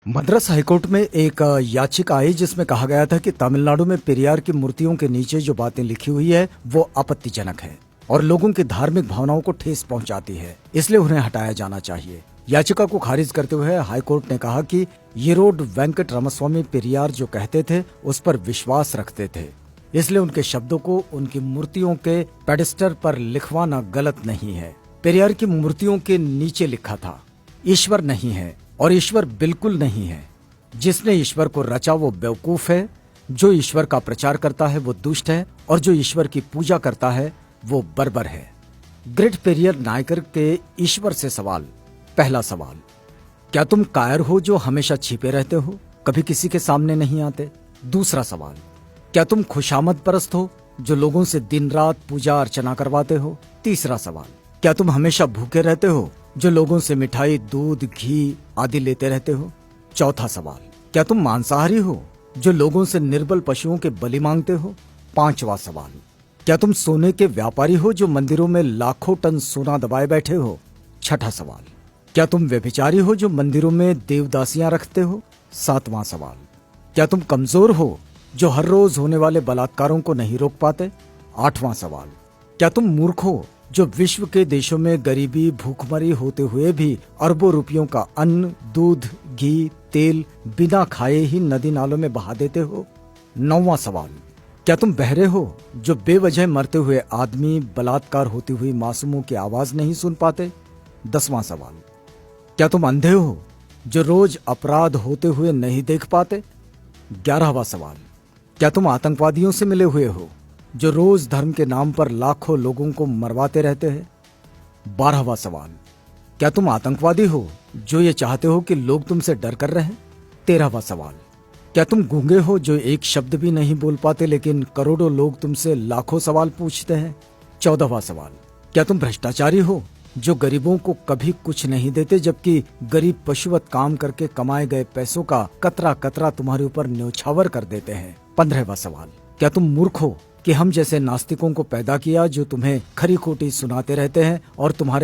Madras high court में एक याचिका आई जिसमें कहा गया था कि तमिलनाडु में पेरियार की मूर्तियों के नीचे जो बातें लिखी हुई है वो आपत्तिजनक है और लोगों की धार्मिक भावनाओं को ठेस पहुंचाती है, इसलिए उन्हें हटाया जाना चाहिए। याचिका को खारिज करते हुए हाईकोर्ट ने कहा कि येरोड वेंकट रामास्वामी पेरियार जो कहते थे उस पर विश्वास रखते थे, इसलिए उनके शब्दों को उनकी मूर्तियों के पेडेस्टल पर लिखवाना गलत नहीं है। पेरियार की मूर्तियों के नीचे लिखा था, ईश्वर नहीं है और ईश्वर बिल्कुल नहीं है। जिसने ईश्वर को रचा वो बेवकूफ है, जो ईश्वर का प्रचार करता है वो दुष्ट है और जो ईश्वर की पूजा करता है वो बर्बर है। ग्रेट पेरियर नायकर के ईश्वर से सवाल। पहला सवाल, क्या तुम कायर हो जो हमेशा छिपे रहते हो, कभी किसी के सामने नहीं आते? दूसरा सवाल, क्या तुम खुशामद परस्त हो जो लोगों से दिन रात पूजा अर्चना करवाते हो? तीसरा सवाल, क्या तुम हमेशा भूखे रहते हो जो लोगों से मिठाई, दूध, घी आदि लेते रहते हो? चौथा सवाल, क्या तुम मांसाहारी हो जो लोगों से निर्बल पशुओं के बलि मांगते हो? पांचवा सवाल, क्या तुम सोने के व्यापारी हो जो मंदिरों में लाखों टन सोना दबाए बैठे हो? छठा सवाल, क्या तुम व्यभिचारी हो जो मंदिरों में देवदासियां रखते हो? सातवां सवाल, क्या तुम कमजोर हो जो हर रोज होने वाले बलात्कारों को नहीं रोक पाते? आठवां सवाल, क्या तुम मूर्ख हो जो विश्व के देशों में गरीबी, भूखमरी होते हुए भी अरबों रुपयों का अन्न, दूध, घी, तेल बिना खाए ही नदी नालों में बहा देते हो? नौवां सवाल, क्या तुम बहरे हो जो बेवजह मरते हुए आदमी, बलात्कार होती हुई मासूमों की आवाज नहीं सुन पाते? 10वां सवाल, क्या तुम अंधे हो जो रोज अपराध होते हुए नहीं देख पाते? 11वां सवाल, क्या तुम आतंकवादियों से मिले हुए हो जो रोज धर्म के नाम पर लाखों लोगों को मरवाते रहते हैं? 12वां सवाल, क्या तुम आतंकवादी हो जो ये चाहते हो कि लोग तुमसे डर कर रहें? 13वां सवाल, क्या तुम गूंगे हो जो एक शब्द भी नहीं बोल पाते लेकिन करोड़ों लोग तुमसे लाखों सवाल पूछते हैं? 14वां सवाल, क्या तुम भ्रष्टाचारी हो जो गरीबों को कभी कुछ नहीं देते जबकि गरीब पशुवत काम करके कमाए गए पैसों का कतरा कतरा तुम्हारे ऊपर न्योछावर कर देते हैं? 15वां सवाल, क्या तुम मूर्ख हो कि हम जैसे नास्तिकों को पैदा किया जो तुम्हें खरी खोटी सुनाते रहते हैं और तुम्हारे